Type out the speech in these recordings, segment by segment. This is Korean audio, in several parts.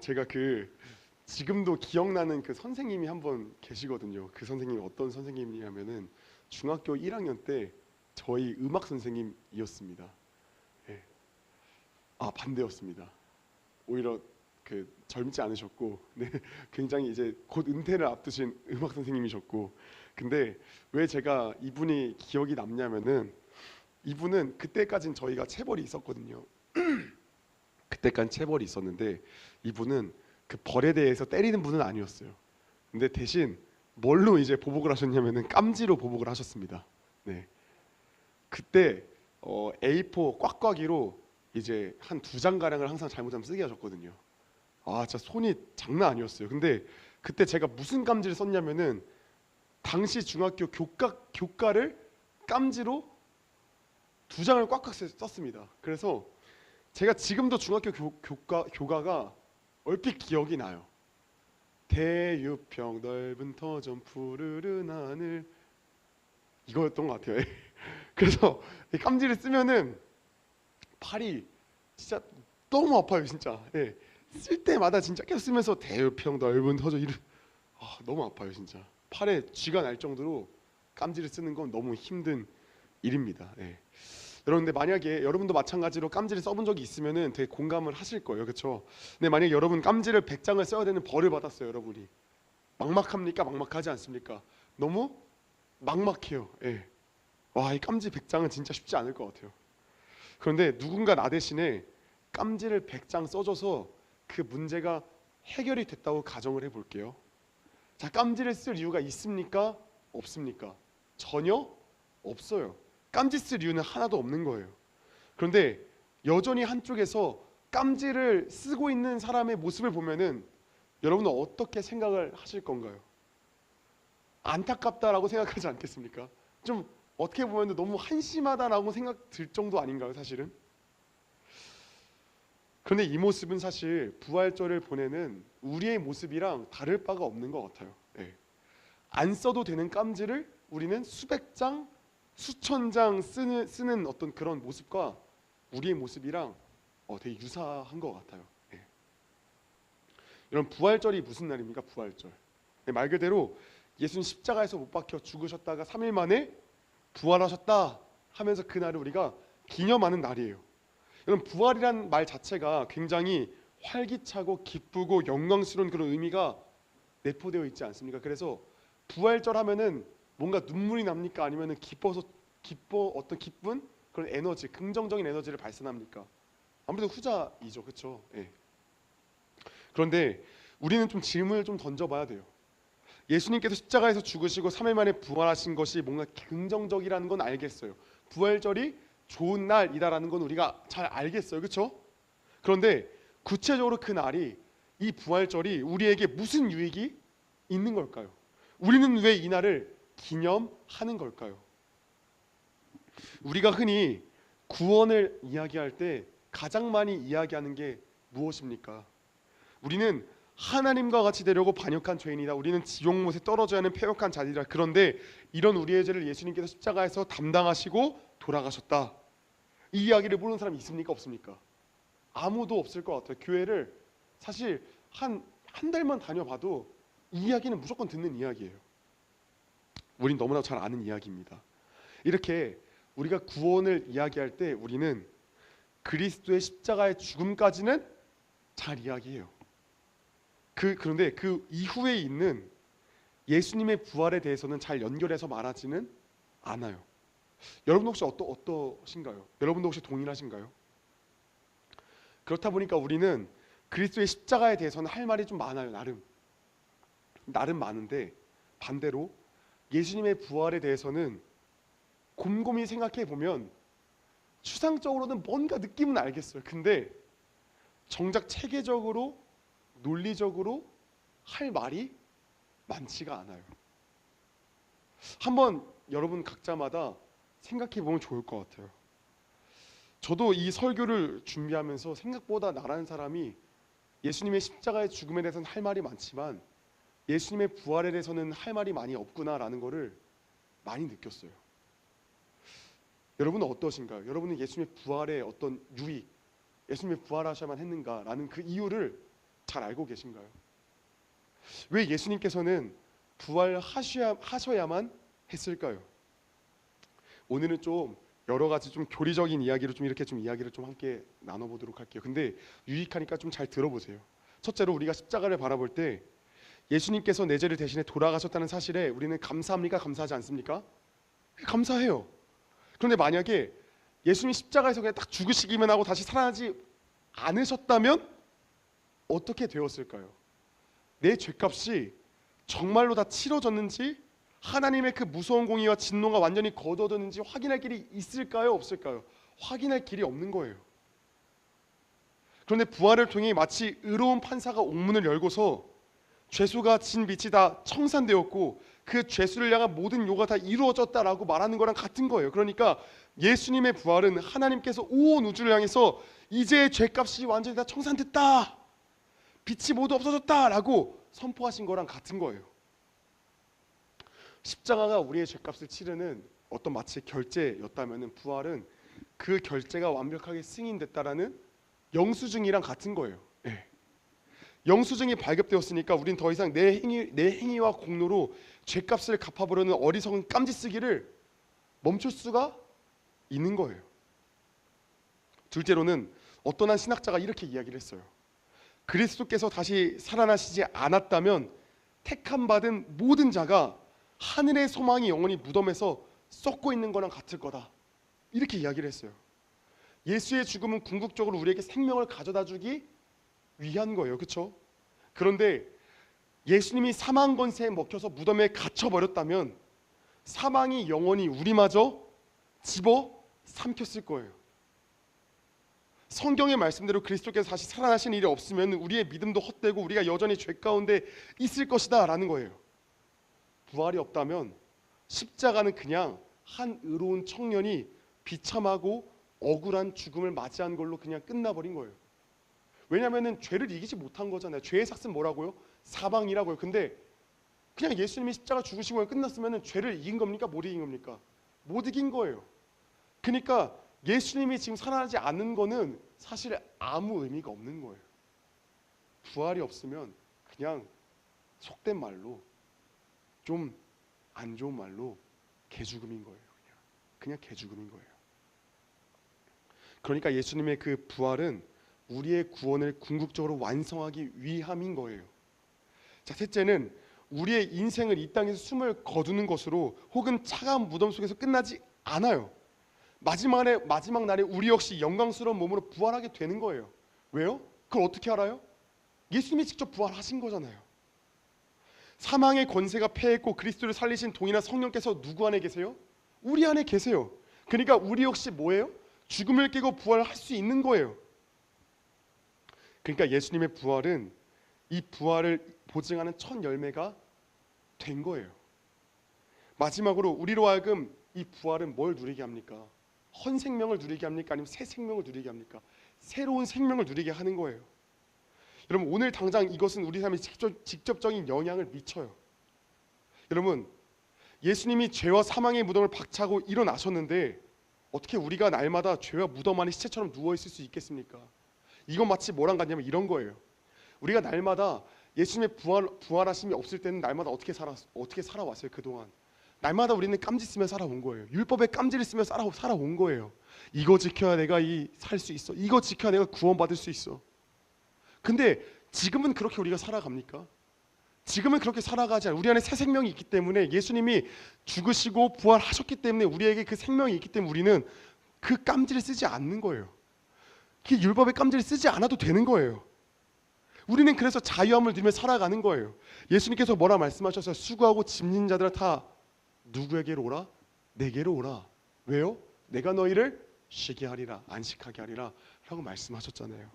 제가 지금도 기억나는 그 선생님이 한 분 계시거든요. 그 선생님이 어떤 선생님이냐면은 중학교 1학년 때 저희 음악 선생님이었습니다. 예. 아, 반대였습니다. 오히려 젊지 않으셨고, 네, 굉장히 이제 곧 은퇴를 앞두신 음악 선생님이셨고, 근데 왜 제가 이분이 기억이 남냐면은 이분은 그때까진 저희가 체벌이 있었거든요. 그때까지 체벌이 있었는데 이분은 그 벌에 대해서 때리는 분은 아니었어요. 근데 대신 뭘로 이제 보복을 하셨냐면은 깜지로 보복을 하셨습니다. 네, 그때 A4 꽉꽉이로 이제 한 두 장 가량을 항상 잘못하면 쓰게 하셨거든요. 아, 진짜 손이 장난 아니었어요. 근데 그때 제가 무슨 깜지를 썼냐면은 당시 중학교 교과를 깜지로 두 장을 꽉꽉 썼습니다. 그래서 제가 지금도 중학교 교과가 얼핏 기억이 나요. 대유평 넓은 터전 푸르른 하늘, 이거였던 것 같아요. 그래서 이 깜지를 쓰면은 팔이 진짜 너무 아파요, 진짜. 예. 쓸 때마다 진짜 계속 쓰면서 대유평 넓은 터전 너무 아파요, 진짜. 팔에 쥐가 날 정도로 깜지를 쓰는 건 너무 힘든 일입니다. 예. 여러분, 근데 만약에 여러분도 마찬가지로 깜지를 써본 적이 있으면은 되게 공감을 하실 거예요, 그렇죠? 근데 만약에 여러분 깜지를 100장을 써야 되는 벌을 받았어요, 여러분이. 막막합니까? 막막하지 않습니까? 너무 막막해요. 예. 와, 이 깜지 100장은 진짜 쉽지 않을 것 같아요. 그런데 누군가 나 대신에 깜지를 100장 써줘서 그 문제가 해결이 됐다고 가정을 해볼게요. 자, 깜지를 쓸 이유가 있습니까? 없습니까? 전혀 없어요. 깜지 쓸 이유는 하나도 없는 거예요. 그런데 여전히 한쪽에서 깜지를 쓰고 있는 사람의 모습을 보면은 여러분은 어떻게 생각을 하실 건가요? 안타깝다라고 생각하지 않겠습니까? 좀 어떻게 보면 너무 한심하다라고 생각 들 정도 아닌가요, 사실은? 그런데 이 모습은 사실 부활절을 보내는 우리의 모습이랑 다를 바가 없는 것 같아요. 예. 안 써도 되는 깜지를 우리는 수백 장, 수천 장 쓰는 어떤 그런 모습과 우리의 모습이랑 되게 유사한 것 같아요. 예. 여러분, 부활절이 무슨 날입니까? 부활절. 예, 말 그대로 예수님 십자가에서 못 박혀 죽으셨다가 3일 만에 부활하셨다 하면서 그날을 우리가 기념하는 날이에요. 여러분, 부활이란 말 자체가 굉장히 활기차고 기쁘고 영광스러운 그런 의미가 내포되어 있지 않습니까? 그래서 부활절 하면은 뭔가 눈물이 납니까? 아니면은 어떤 기쁜 그런 에너지, 긍정적인 에너지를 발산합니까? 아무래도 후자이죠, 그렇죠? 예. 그런데 우리는 좀 질문을 좀 던져봐야 돼요. 예수님께서 십자가에서 죽으시고 3일 만에 부활하신 것이 뭔가 긍정적이라는 건 알겠어요. 부활절이 좋은 날이다라는 건 우리가 잘 알겠어요, 그렇죠? 그런데 구체적으로 그 날이, 이 부활절이 우리에게 무슨 유익이 있는 걸까요? 우리는 왜 이 날을 기념하는 걸까요? 우리가 흔히 구원을 이야기할 때 가장 많이 이야기하는 게 무엇입니까? 우리는 하나님과 같이 되려고 반역한 죄인이다. 우리는 지옥못에 떨어져야 하는 패역한 자들이다. 그런데 이런 우리의 죄를 예수님께서 십자가에서 담당하시고 돌아가셨다. 이 이야기를 모르는 사람이 있습니까? 없습니까? 아무도 없을 것 같아요. 교회를 사실 한 달만 다녀봐도 이 이야기는 무조건 듣는 이야기예요. 우린 너무나 잘 아는 이야기입니다. 이렇게 우리가 구원을 이야기할 때 우리는 그리스도의 십자가의 죽음까지는 잘 이야기해요. 그런데 그 이후에 있는 예수님의 부활에 대해서는 잘 연결해서 말하지는 않아요. 여러분 혹시 어떠신가요? 여러분도 혹시 동일하신가요? 그렇다 보니까 우리는 그리스도의 십자가에 대해서는 할 말이 좀 많아요. 나름 많은데, 반대로 예수님의 부활에 대해서는 곰곰이 생각해 보면 추상적으로는 뭔가 느낌은 알겠어요. 근데 정작 체계적으로, 논리적으로 할 말이 많지가 않아요. 한번 여러분 각자마다 생각해 보면 좋을 것 같아요. 저도 이 설교를 준비하면서 생각보다 나라는 사람이 예수님의 십자가의 죽음에 대해서는 할 말이 많지만 예수님의 부활에 대해서는 할 말이 많이 없구나라는 거를 많이 느꼈어요. 여러분은 어떠신가요? 여러분은 예수님의 부활의 어떤 유익, 예수님의 부활하셔야만 했는가라는 그 이유를 잘 알고 계신가요? 왜 예수님께서는 부활하셔야만 했을까요? 오늘은 좀 여러 가지 좀 교리적인 이야기로 좀 이렇게 좀 이야기를 좀 함께 나눠보도록 할게요. 근데 유익하니까 좀 잘 들어보세요. 첫째로 우리가 십자가를 바라볼 때 예수님께서 내 죄를 대신해 돌아가셨다는 사실에 우리는 감사합니까? 감사하지 않습니까? 감사해요. 그런데 만약에 예수님이 십자가에서 그냥 딱 죽으시기만 하고 다시 살아나지 않으셨다면 어떻게 되었을까요? 내 죄값이 정말로 다 치러졌는지 하나님의 그 무서운 공의와 진노가 완전히 거둬졌는지 확인할 길이 있을까요? 없을까요? 확인할 길이 없는 거예요. 그런데 부활을 통해 마치 의로운 판사가 옥문을 열고서 죄수가 진 빛이 다 청산되었고 그 죄수를 향한 모든 요가 다 이루어졌다라고 말하는 거랑 같은 거예요. 그러니까 예수님의 부활은 하나님께서 온 우주를 향해서 이제 죄값이 완전히 다 청산됐다, 빛이 모두 없어졌다라고 선포하신 거랑 같은 거예요. 십자가가 우리의 죄값을 치르는 어떤 마치 결제였다면 부활은 그 결제가 완벽하게 승인됐다라는 영수증이랑 같은 거예요. 네. 영수증이 발급되었으니까 우린 더 이상 내 행위와 공로로 죄값을 갚아보려는 어리석은 깜짓쓰기를 멈출 수가 있는 거예요. 둘째로는 어떤 한 신학자가 이렇게 이야기를 했어요. 그리스도께서 다시 살아나시지 않았다면 택함 받은 모든 자가 하늘의 소망이 영원히 무덤에서 썩고 있는 거랑 같을 거다, 이렇게 이야기를 했어요. 예수의 죽음은 궁극적으로 우리에게 생명을 가져다 주기 위한 거예요. 그렇죠? 그런데 예수님이 사망 권세에 먹혀서 무덤에 갇혀 버렸다면 사망이 영원히 우리마저 집어 삼켰을 거예요. 성경의 말씀대로 그리스도께서 다시 살아나신 일이 없으면 우리의 믿음도 헛되고 우리가 여전히 죄 가운데 있을 것이다 라는 거예요. 부활이 없다면 십자가는 그냥 한 의로운 청년이 비참하고 억울한 죽음을 맞이한 걸로 그냥 끝나버린 거예요. 왜냐하면 죄를 이기지 못한 거잖아요. 죄의 삭은 뭐라고요? 사망이라고요. 근데 그냥 예수님이 십자가 죽으신 거에 끝났으면 죄를 이긴 겁니까? 못 이긴 겁니까? 못 이긴 거예요. 그러니까 예수님이 지금 살아나지 않는 거는 사실 아무 의미가 없는 거예요. 부활이 없으면 그냥 속된 말로 좀 안 좋은 말로 개죽음인 거예요. 그냥 개죽음인 거예요. 그러니까 예수님의 그 부활은 우리의 구원을 궁극적으로 완성하기 위함인 거예요. 자, 셋째는 우리의 인생을 이 땅에서 숨을 거두는 것으로 혹은 차가운 무덤 속에서 끝나지 않아요. 마지막 날에 우리 역시 영광스러운 몸으로 부활하게 되는 거예요. 왜요? 그걸 어떻게 알아요? 예수님이 직접 부활하신 거잖아요. 사망의 권세가 패했고 그리스도를 살리신 동이나 성령께서 누구 안에 계세요? 우리 안에 계세요. 그러니까 우리 역시 뭐예요? 죽음을 깨고 부활할 수 있는 거예요. 그러니까 예수님의 부활은 이 부활을 보증하는 첫 열매가 된 거예요. 마지막으로 우리로 하여금 이 부활은 뭘 누리게 합니까? 헌 생명을 누리게 합니까? 아니면 새 생명을 누리게 합니까? 새로운 생명을 누리게 하는 거예요. 여러분, 오늘 당장 이것은 우리 삶에 직접적인 영향을 미쳐요. 여러분, 예수님이 죄와 사망의 무덤을 박차고 일어나셨는데 어떻게 우리가 날마다 죄와 무덤 안에 시체처럼 누워 있을 수 있겠습니까? 이건 마치 뭐랑 같냐면 이런 거예요. 우리가 날마다 예수님의 부활하심이 없을 때는 날마다 어떻게 살아왔어요? 그동안 날마다 우리는 깜지 쓰며 살아온 거예요. 율법의 깜지를 쓰며 살아온 거예요. 이거 지켜야 내가 살 수 있어. 이거 지켜야 내가 구원받을 수 있어. 근데 지금은 그렇게 우리가 살아갑니까? 지금은 그렇게 살아가지 않아요. 우리 안에 새 생명이 있기 때문에, 예수님이 죽으시고 부활하셨기 때문에 우리에게 그 생명이 있기 때문에 우리는 그 깜지를 쓰지 않는 거예요. 그 율법의 깜지를 쓰지 않아도 되는 거예요. 우리는 그래서 자유함을 누리며 살아가는 거예요. 예수님께서 뭐라 말씀하셨어요? 수고하고 짐진 자들아 다 누구에게로 오라? 내게로 오라. 왜요? 내가 너희를 쉬게 하리라, 안식하게 하리라 라고 말씀하셨잖아요.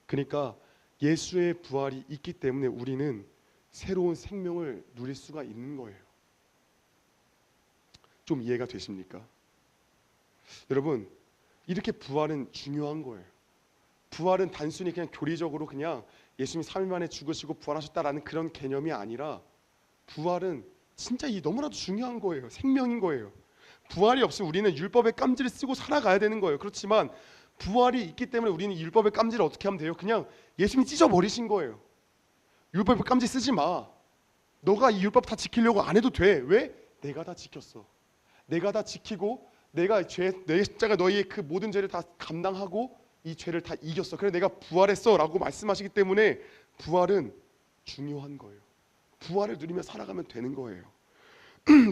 그러니까 예수의 부활이 있기 때문에 우리는 새로운 생명을 누릴 수가 있는 거예요. 좀 이해가 되십니까? 여러분, 이렇게 부활은 중요한 거예요. 부활은 단순히 그냥 교리적으로 그냥 예수님이 3일 만에 죽으시고 부활하셨다라는 그런 개념이 아니라 부활은 진짜 너무나도 중요한 거예요. 생명인 거예요. 부활이 없으면 우리는 율법의 깜지를 쓰고 살아가야 되는 거예요. 그렇지만 부활이 있기 때문에 우리는 율법의 깜질을 어떻게 하면 돼요? 그냥 예수님이 찢어버리신 거예요. 율법의 깜질 쓰지 마. 너가 이 율법 다 지키려고 안 해도 돼. 왜? 내가 다 지켰어. 내가 다 지키고 내가 내 십자가 너희의 그 모든 죄를 다 감당하고 이 죄를 다 이겼어. 그래 내가 부활했어 라고 말씀하시기 때문에 부활은 중요한 거예요. 부활을 누리며 살아가면 되는 거예요.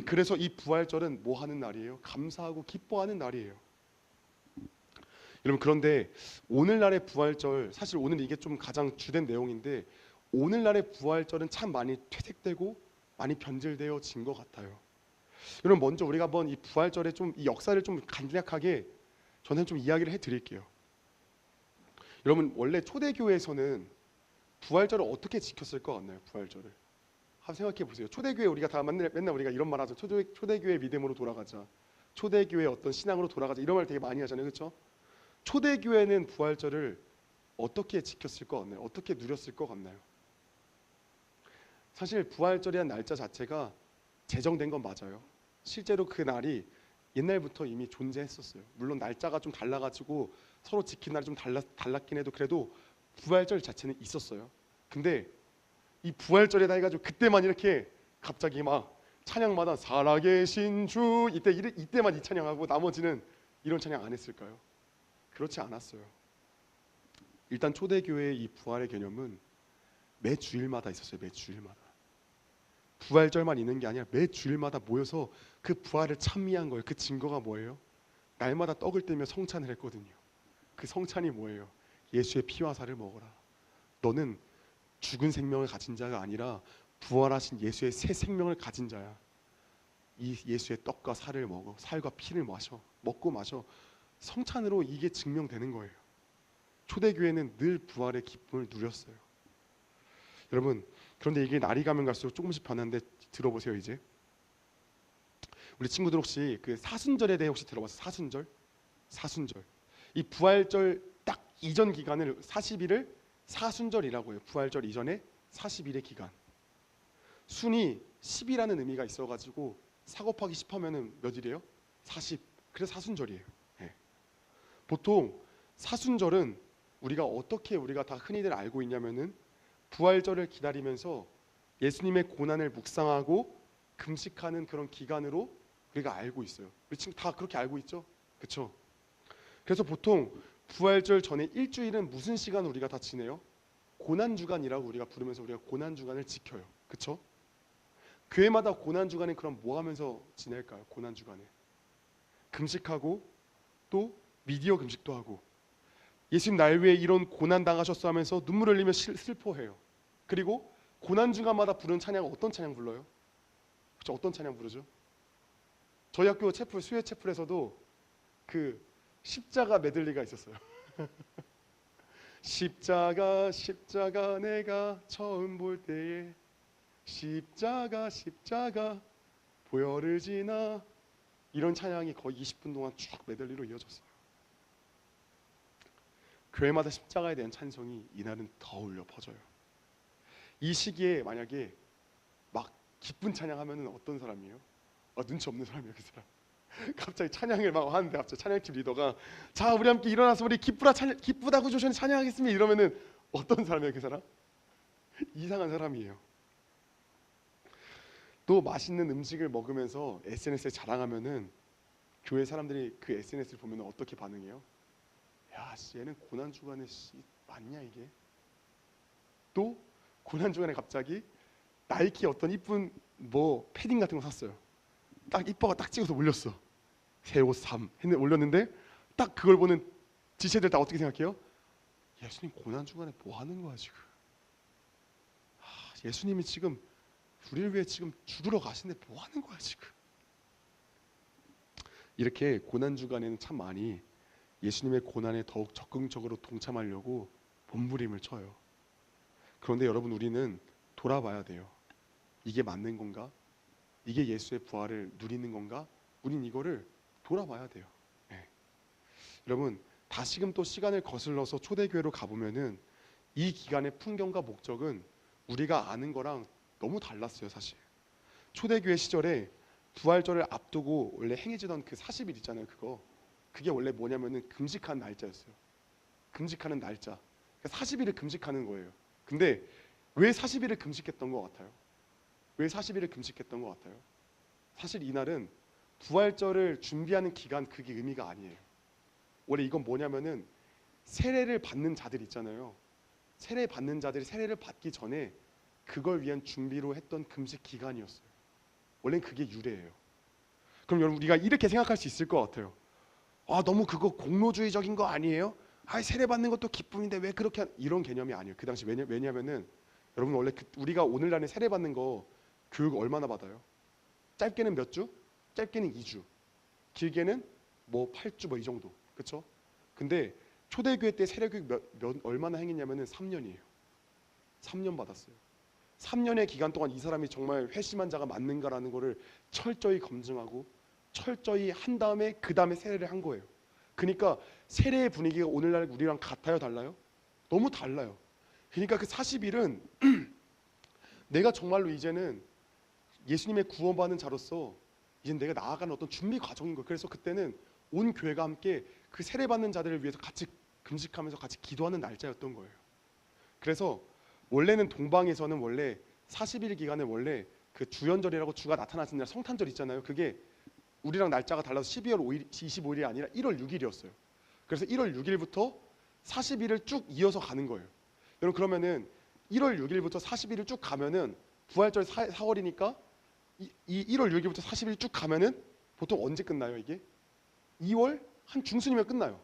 그래서 이 부활절은 뭐 하는 날이에요? 감사하고 기뻐하는 날이에요. 여러분, 그런데 오늘날의 부활절, 사실 오늘 이게 좀 가장 주된 내용인데 오늘날의 부활절은 참 많이 퇴색되고 많이 변질되어진 것 같아요. 여러분, 먼저 우리가 한번 이 부활절의 좀 이 역사를 좀 간략하게 저는 좀 이야기를 해드릴게요. 여러분, 원래 초대교회에서는 부활절을 어떻게 지켰을 것 같나요? 부활절을 한번 생각해 보세요. 초대교회 우리가 다 맨날 우리가 이런 말 하죠. 초대교회 믿음으로 돌아가자. 초대교회 어떤 신앙으로 돌아가자. 이런 말 되게 많이 하잖아요, 그렇죠? 초대교회는 부활절을 어떻게 지켰을 것 같나요? 어떻게 누렸을 것 같나요? 사실 부활절이라는 날짜 자체가 제정된 건 맞아요. 실제로 그 날이 옛날부터 이미 존재했었어요. 물론 날짜가 좀 달라가지고 서로 지킨 날이 좀 달랐긴 해도 그래도 부활절 자체는 있었어요. 근데 이 부활절에다 해가지고 그때만 이렇게 갑자기 막 찬양마다 살아계신 주 이때만 이 찬양하고 나머지는 이런 찬양 안 했을까요? 그렇지 않았어요. 일단 초대교회의 이 부활의 개념은 매 주일마다 있었어요. 매 주일마다. 부활절만 있는 게 아니라 매 주일마다 모여서 그 부활을 찬미한 거예요. 그 증거가 뭐예요? 날마다 떡을 떼며 성찬을 했거든요. 그 성찬이 뭐예요? 예수의 피와 살을 먹어라. 너는 죽은 생명을 가진 자가 아니라 부활하신 예수의 새 생명을 가진 자야. 이 예수의 떡과 살을 먹어. 살과 피를 먹고 마셔. 성찬으로 이게 증명되는 거예요. 초대교회는 늘 부활의 기쁨을 누렸어요. 여러분, 그런데 이게 날이 가면 갈수록 조금씩 변하는데 들어보세요. 이제 우리 친구들 혹시 그 사순절에 대해 혹시 들어봤어요? 사순절. 이 부활절 딱 이전 기간을 40일을 사순절이라고 해요. 부활절 이전에 40일의 기간. 순이 10이라는 의미가 있어가지고 4 곱하기 10 하면은 몇 일이에요? 40. 그래서 사순절이에요. 네. 보통 사순절은 우리가 다 흔히들 알고 있냐면은 부활절을 기다리면서 예수님의 고난을 묵상하고 금식하는 그런 기간으로 우리가 알고 있어요. 우리 친구 다 그렇게 알고 있죠? 그렇죠? 그래서 보통 부활절 전에 일주일은 무슨 시간을 우리가 다 지내요? 고난주간이라고 우리가 부르면서 우리가 고난주간을 지켜요. 그렇죠? 교회마다 고난주간에 그럼 뭐 하면서 지낼까요? 고난주간에 금식하고 또 미디어 금식도 하고 예수님 날 위해 이런 고난 당하셨어 하면서 눈물 흘리며 슬퍼해요. 그리고 고난주간마다 부르는 찬양 어떤 찬양 불러요? 그렇죠? 어떤 찬양 부르죠? 저희 학교 수요 채플에서도 그 십자가 메들리가 있었어요. 십자가 내가 처음 볼 때에 십자가 보혈을 지나 이런 찬양이 거의 20분 동안 쭉 메들리로 이어졌어요. 교회마다 십자가에 대한 찬송이 이날은 더 울려 퍼져요. 이 시기에 만약에 막 기쁜 찬양하면은 어떤 사람이에요? 눈치 없는 사람이에요, 그 사람. 갑자기 찬양을 막 하는데 갑자기 찬양팀 리더가 자 우리 함께 일어나서 우리 기쁘다고 조션에 찬양하겠습니다 이러면은 어떤 사람이에요, 그 사람? 이상한 사람이에요. 또 맛있는 음식을 먹으면서 SNS에 자랑하면은 교회 사람들이 그 SNS를 보면 어떻게 반응해요? 야, 얘는 고난 주간에 맞냐 이게? 또 고난 주간에 갑자기 나이키 어떤 이쁜 뭐 패딩 같은 거 샀어요. 딱 이뻐가 딱 찍어서 올렸어. 새 옷 올렸는데 딱 그걸 보는 지체들 다 어떻게 생각해요? 예수님 고난 주간에 뭐 하는 거야 지금? 예수님이 지금 우리를 위해 지금 죽으러 가시는데 뭐 하는 거야 지금? 이렇게 고난 주간에는 참 많이 예수님의 고난에 더욱 적극적으로 동참하려고 몸부림을 쳐요. 그런데 여러분, 우리는 돌아봐야 돼요. 이게 맞는 건가? 이게 예수의 부활을 누리는 건가? 우린 이거를 돌아봐야 돼요. 네. 여러분, 다시금 또 시간을 거슬러서 초대교회로 가보면은 이 기간의 풍경과 목적은 우리가 아는 거랑 너무 달랐어요. 사실 초대교회 시절에 부활절을 앞두고 원래 행해지던 그 40일 있잖아요. 그거 그게 원래 뭐냐면은 금식한 날짜였어요. 금식하는 날짜. 그러니까 40일을 금식하는 거예요. 근데 왜 40일을 금식했던 것 같아요? 왜 40일을 금식했던 것 같아요? 사실 이날은 부활절을 준비하는 기간, 그게 의미가 아니에요. 원래 이건 뭐냐면은 세례를 받는 자들 있잖아요. 세례 받는 자들이 세례를 받기 전에 그걸 위한 준비로 했던 금식 기간이었어요. 원래는 그게 유래예요. 그럼 여러분 우리가 이렇게 생각할 수 있을 것 같아요. 아, 너무 그거 공로주의적인 거 아니에요? 아, 세례 받는 것도 기쁨인데 왜 그렇게 이런 개념이 아니에요. 그 당시 왜냐면은 여러분 원래 우리가 오늘날에 세례 받는 거 교육 얼마나 받아요? 짧게는 몇 주? 짧게는 2주. 길게는 뭐 8주 뭐 이 정도. 그렇죠? 근데 초대교회 때 세례 교육 얼마나 행했냐면은 3년이에요. 3년 받았어요. 3년의 기간 동안 이 사람이 정말 회심한 자가 맞는가라는 거를 철저히 검증하고 철저히 한 다음에 그 다음에 세례를 한 거예요. 그러니까 세례의 분위기가 오늘날 우리랑 같아요, 달라요? 너무 달라요. 그러니까 그 40일은 내가 정말로 이제는 예수님의 구원받는 자로서 이제 내가 나아가는 어떤 준비 과정인 거예요. 그래서 그때는 온 교회가 함께 그 세례 받는 자들을 위해서 같이 금식하면서 같이 기도하는 날짜였던 거예요. 그래서 원래는 동방에서는 원래 40일 기간에 원래 그 주연절이라고 주가 나타나는 날 성탄절 있잖아요. 그게 우리랑 날짜가 달라서 12월 5일, 25일이 아니라 1월 6일이었어요. 그래서 1월 6일부터 40일을 쭉 이어서 가는 거예요. 여러분 그러면은 1월 6일부터 40일을 쭉 가면은 부활절 4월이니까 이 1월 6일부터 40일 쭉 가면은 보통 언제 끝나요 이게? 2월 한 중순이면 끝나요.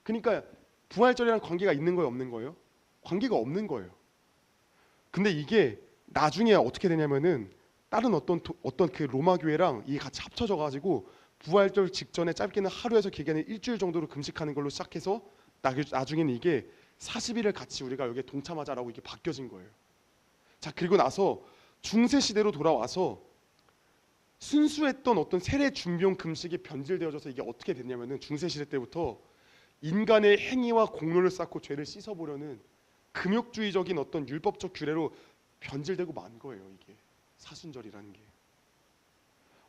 그러니까 부활절이랑 관계가 있는 거예요, 없는 거예요? 관계가 없는 거예요. 근데 이게 나중에 어떻게 되냐면은 다른 어떤 그 로마 교회랑 이게 같이 합쳐져 가지고 부활절 직전에 짧게는 하루에서 길게는 일주일 정도로 금식하는 걸로 시작해서 나중에는 이게 40일을 같이 우리가 여기에 동참하자라고 이게 바뀌어진 거예요. 자, 그리고 나서 중세 시대로 돌아와서 순수했던 어떤 세례 준비용 금식이 변질되어져서 이게 어떻게 됐냐면은 중세 시대 때부터 인간의 행위와 공로를 쌓고 죄를 씻어보려는 금욕주의적인 어떤 율법적 규례로 변질되고 만 거예요. 이게 사순절이라는 게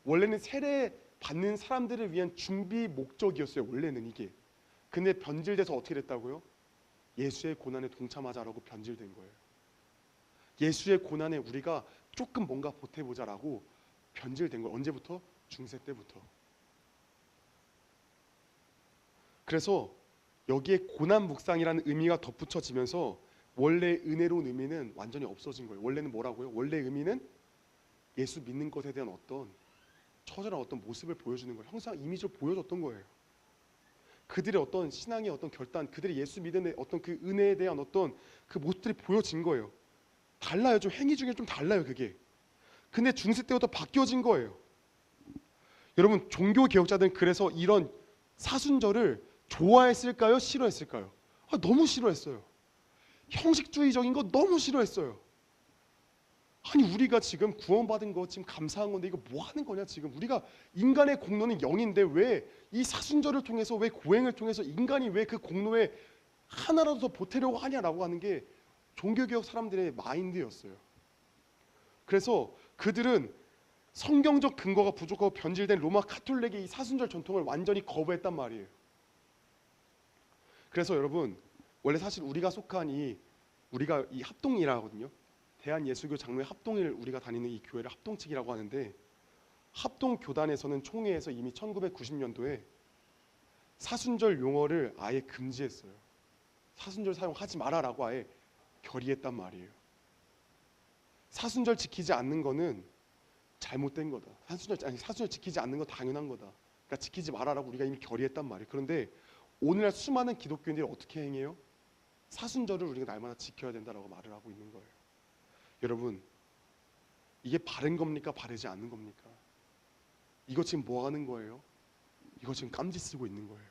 원래는 세례 받는 사람들을 위한 준비 목적이었어요. 원래는 이게. 근데 변질돼서 어떻게 됐다고요? 예수의 고난에 동참하자라고 변질된 거예요. 예수의 고난에 우리가 조금 뭔가 보태보자라고 변질된 거예요. 언제부터? 중세 때부터. 그래서 여기에 고난 묵상이라는 의미가 덧붙여지면서 원래 은혜로운 의미는 완전히 없어진 거예요. 원래는 뭐라고요? 원래 의미는 예수 믿는 것에 대한 어떤 처절한 어떤 모습을 보여주는 거예요. 항상 이미지로 보여줬던 거예요. 그들의 어떤 신앙의 어떤 결단, 그들이 예수 믿는 어떤 그 은혜에 대한 어떤 그 모습들이 보여진 거예요. 달라요. 좀 행위 중에 좀 달라요, 그게. 근데 중세 때부터 바뀌어진 거예요. 여러분, 종교 개혁자들은 그래서 이런 사순절을 좋아했을까요? 싫어했을까요? 너무 싫어했어요. 형식주의적인 거 너무 싫어했어요. 아니 우리가 지금 구원받은 거 지금 감사한 건데 이거 뭐 하는 거냐 지금. 우리가 인간의 공로는 0인데 왜 이 사순절을 통해서 왜 고행을 통해서 인간이 왜 그 공로에 하나라도 더 보태려고 하냐라고 하는 게 종교개혁 사람들의 마인드였어요. 그래서 그들은 성경적 근거가 부족하고 변질된 로마 카톨릭의 이 사순절 전통을 완전히 거부했단 말이에요. 그래서 여러분 원래 사실 우리가 속한 우리가 이 합동이라 하거든요. 대한예수교 장로회 합동을 우리가 다니는 이 교회를 합동측이라고 하는데 합동교단에서는 총회에서 이미 1990년도에 사순절 용어를 아예 금지했어요. 사순절 사용하지 마라라고 아예 결의했단 말이에요. 사순절 지키지 않는 거는 잘못된 거다. 사순절 지키지 않는 거 당연한 거다. 그러니까 지키지 마라라고 우리가 이미 결의했단 말이에요. 그런데 오늘날 수많은 기독교인들이 어떻게 행해요? 사순절을 우리가 날마다 지켜야 된다라고 말을 하고 있는 거예요. 여러분 이게 바른 겁니까? 바르지 않는 겁니까? 이거 지금 뭐 하는 거예요? 이거 지금 깜지 쓰고 있는 거예요.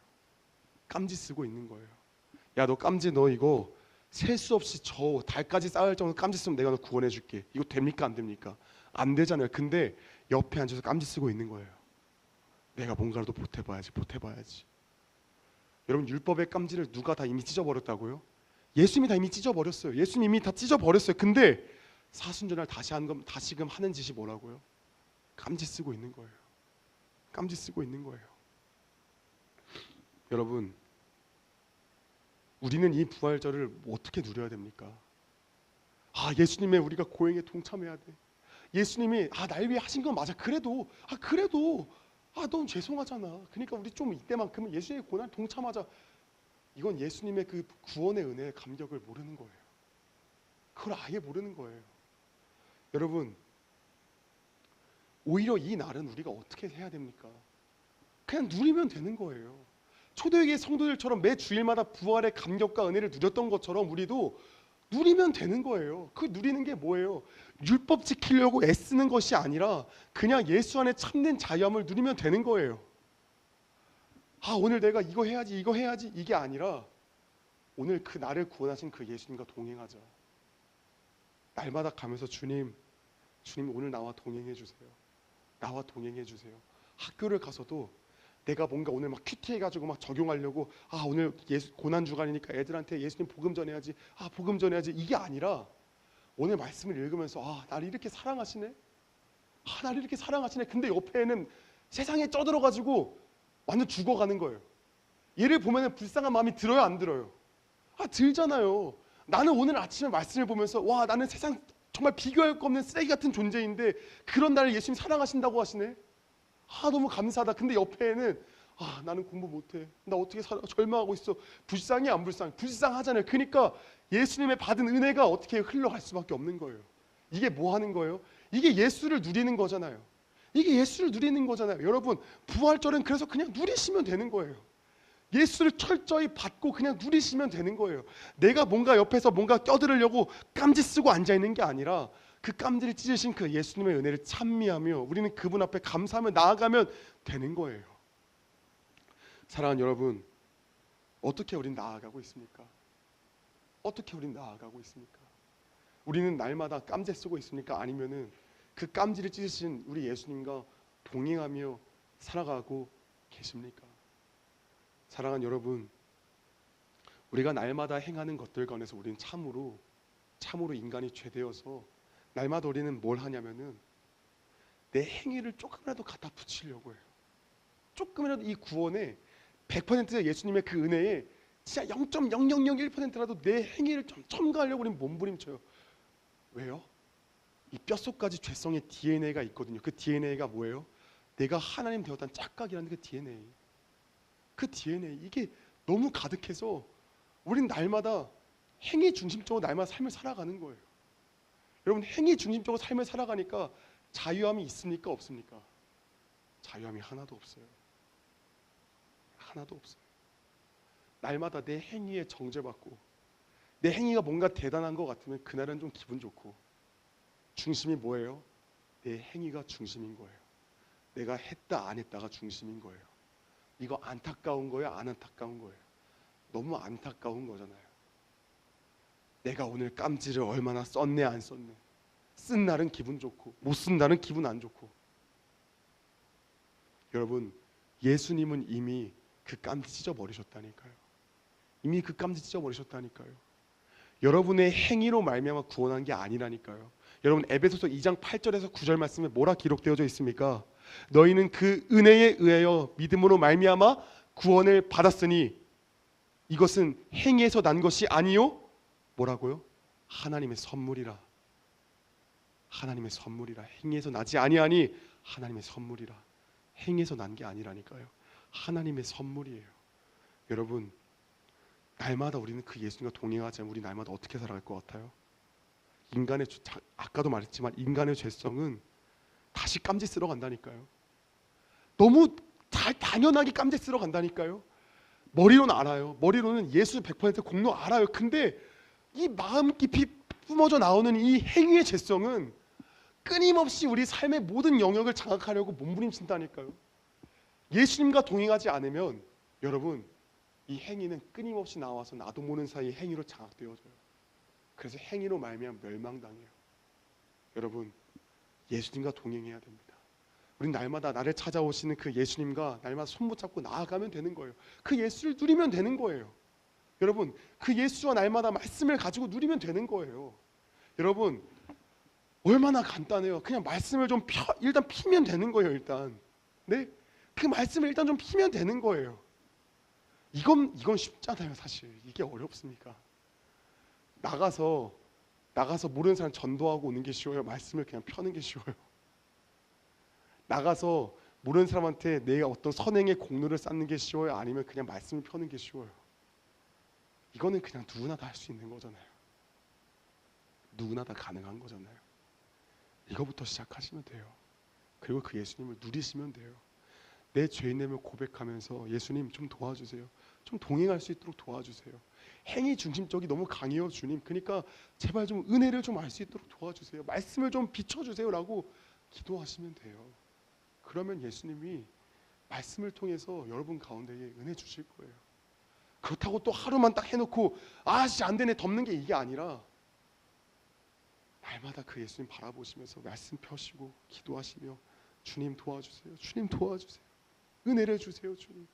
깜지 쓰고 있는 거예요. 야, 너 깜지 너 이거 셀 수 없이 저 달까지 쌓을 정도 깜지 쓰면 내가 너 구원해 줄게. 이거 됩니까? 안 됩니까? 안 되잖아요. 근데 옆에 앉아서 깜지 쓰고 있는 거예요. 내가 뭔가라도 보태봐야지. 여러분 율법의 깜지를 누가 다 이미 찢어버렸다고요? 예수님이 다 이미 찢어버렸어요. 예수님이 이미 다 찢어버렸어요. 근데 사순절날 다시금 하는 짓이 뭐라고요? 깜지 쓰고 있는 거예요. 깜지 쓰고 있는 거예요. 여러분, 우리는 이 부활절을 어떻게 누려야 됩니까? 예수님의 우리가 고행에 동참해야 돼. 예수님이 날 위해 하신 건 맞아. 그래도 너무 죄송하잖아. 그러니까 우리 좀 이때만큼은 예수님의 고난에 동참하자. 이건 예수님의 그 구원의 은혜의 감격을 모르는 거예요. 그걸 아예 모르는 거예요. 여러분, 오히려 이 날은 우리가 어떻게 해야 됩니까? 그냥 누리면 되는 거예요. 초대교회 성도들처럼 매 주일마다 부활의 감격과 은혜를 누렸던 것처럼 우리도 누리면 되는 거예요. 그 누리는 게 뭐예요? 율법 지키려고 애쓰는 것이 아니라 그냥 예수 안에 참된 자유함을 누리면 되는 거예요. 오늘 내가 이거 해야지 이게 아니라 오늘 그 나를 구원하신 그 예수님과 동행하자. 날마다 가면서 주님 오늘 나와 동행해 주세요. 나와 동행해 주세요. 학교를 가서도 내가 뭔가 오늘 막 큐티 해가지고 막 적용하려고 오늘 고난 주간이니까 애들한테 예수님 복음 전해야지 이게 아니라 오늘 말씀을 읽으면서 나를 이렇게 사랑하시네. 나를 이렇게 사랑하시네. 근데 옆에는 세상에 쪄들어가지고 완전 죽어가는 거예요. 얘를 보면 불쌍한 마음이 들어요, 안 들어요? 들잖아요. 나는 오늘 아침에 말씀을 보면서 나는 세상 정말 비교할 거 없는 쓰레기 같은 존재인데 그런 나를 예수님 사랑하신다고 하시네. 너무 감사하다. 근데 옆에는 나는 공부 못해. 나 어떻게 살아? 절망하고 있어. 불쌍해 안 불쌍해? 불쌍하잖아요. 그러니까 예수님의 받은 은혜가 어떻게 흘러갈 수밖에 없는 거예요. 이게 뭐 하는 거예요? 이게 예수를 누리는 거잖아요. 여러분, 부활절은 그래서 그냥 누리시면 되는 거예요. 예수를 철저히 받고 그냥 누리시면 되는 거예요. 내가 뭔가 옆에서 뭔가 껴들으려고 깜지 쓰고 앉아있는 게 아니라 그 깜지를 찢으신 그 예수님의 은혜를 찬미하며 우리는 그분 앞에 감사하며 나아가면 되는 거예요. 사랑하는 여러분, 어떻게 우린 나아가고 있습니까? 우리는 날마다 깜지 쓰고 있습니까? 아니면은 그 깜지를 찢으신 우리 예수님과 동행하며 살아가고 계십니까? 사랑하는 여러분, 우리가 날마다 행하는 것들 가운데서 우리는 참으로 인간이 죄되어서 날마다 우리는 뭘 하냐면은 내 행위를 조금이라도 갖다 붙이려고 해요. 조금이라도 이 구원에 100% 예수님의 그 은혜에 진짜 0.0001%라도 내 행위를 좀 첨가하려고 우리는 몸부림쳐요. 왜요? 이 뼛속까지 죄성의 DNA가 있거든요. 그 DNA가 뭐예요? 내가 하나님 되었다는 착각이라는 그 DNA 이게 너무 가득해서 우린 날마다 행위 중심적으로 날마다 삶을 살아가는 거예요. 여러분, 행위 중심적으로 삶을 살아가니까 자유함이 있습니까? 없습니까? 자유함이 하나도 없어요. 날마다 내 행위에 정죄받고 내 행위가 뭔가 대단한 것 같으면 그날은 좀 기분 좋고, 중심이 뭐예요? 내 행위가 중심인 거예요. 내가 했다 안 했다가 중심인 거예요. 이거 안타까운 거예요? 안 안타까운 거예요? 너무 안타까운 거잖아요. 내가 오늘 깜지를 얼마나 썼네 안 썼네. 쓴 날은 기분 좋고 못 쓴 날은 기분 안 좋고. 여러분, 예수님은 이미 그 깜지 찢어버리셨다니까요. 여러분의 행위로 말미암아 구원한 게 아니라니까요. 여러분, 에베소서 2장 8절에서 9절 말씀에 뭐라 기록되어져 있습니까? 너희는 그 은혜에 의하여 믿음으로 말미암아 구원을 받았으니 이것은 행위에서 난 것이 아니요, 뭐라고요? 하나님의 선물이라. 행위에서 나지 아니하니 하나님의 선물이라. 행위에서 난 게 아니라니까요. 하나님의 선물이에요. 여러분, 날마다 우리는 그 예수님과 동행하지 않으면 우리 날마다 어떻게 살아갈 것 같아요? 아까도 말했지만 인간의 죄성은 다시 깜지 쓸어 간다니까요. 너무 당연하게 깜지 쓸어 간다니까요. 머리로는 알아요. 머리로는 예수 100% 공로 알아요. 근데 이 마음 깊이 뿜어져 나오는 이 행위의 죄성은 끊임없이 우리 삶의 모든 영역을 장악하려고 몸부림친다니까요. 예수님과 동행하지 않으면 여러분, 이 행위는 끊임없이 나와서 나도 모르는 사이에 행위로 장악되어져요. 그래서 행위로 말미암아 멸망당해요. 여러분, 예수님과 동행해야 됩니다. 우린 날마다 나를 찾아오시는 그 예수님과 날마다 손붙잡고 나아가면 되는 거예요. 그 예수를 누리면 되는 거예요. 여러분, 그 예수와 날마다 말씀을 가지고 누리면 되는 거예요. 여러분, 얼마나 간단해요. 그냥 말씀을 좀 일단 피면 되는 거예요. 네? 그 말씀을 일단 좀 피면 되는 거예요. 이건 쉽잖아요. 사실 이게 어렵습니까? 나가서 모르는 사람 전도하고 오는 게 쉬워요? 말씀을 그냥 펴는 게 쉬워요? 나가서 모르는 사람한테 내가 어떤 선행의 공로를 쌓는 게 쉬워요? 아니면 그냥 말씀을 펴는 게 쉬워요? 이거는 그냥 누구나 다 할 수 있는 거잖아요. 누구나 다 가능한 거잖아요. 이거부터 시작하시면 돼요. 그리고 그 예수님을 누리시면 돼요. 내 죄인됨을 고백하면서 예수님 좀 도와주세요. 좀 동행할 수 있도록 도와주세요. 행위 중심적이 너무 강해요, 주님. 그러니까 제발 좀 은혜를 좀 알 수 있도록 도와주세요. 말씀을 좀 비춰주세요라고 기도하시면 돼요. 그러면 예수님이 말씀을 통해서 여러분 가운데에 은혜 주실 거예요. 그렇다고 또 하루만 딱 해놓고 아씨 안 되네 덮는 게 이게 아니라 날마다 그 예수님 바라보시면서 말씀 펴시고 기도하시며 주님 도와주세요. 주님 도와주세요. 은혜를 주세요. 주님.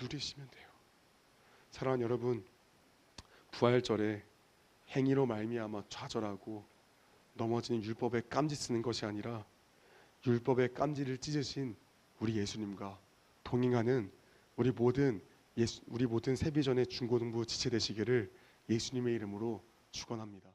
누리시면 돼요. 사랑하는 여러분, 부활절에 행위로 말미암아 좌절하고 넘어지는 율법에 깜지 쓰는 것이 아니라 율법의 깜지를 찢으신 우리 예수님과 동행하는 우리 모든 세비전의 중고등부 지체 되시기를 예수님의 이름으로 축원합니다.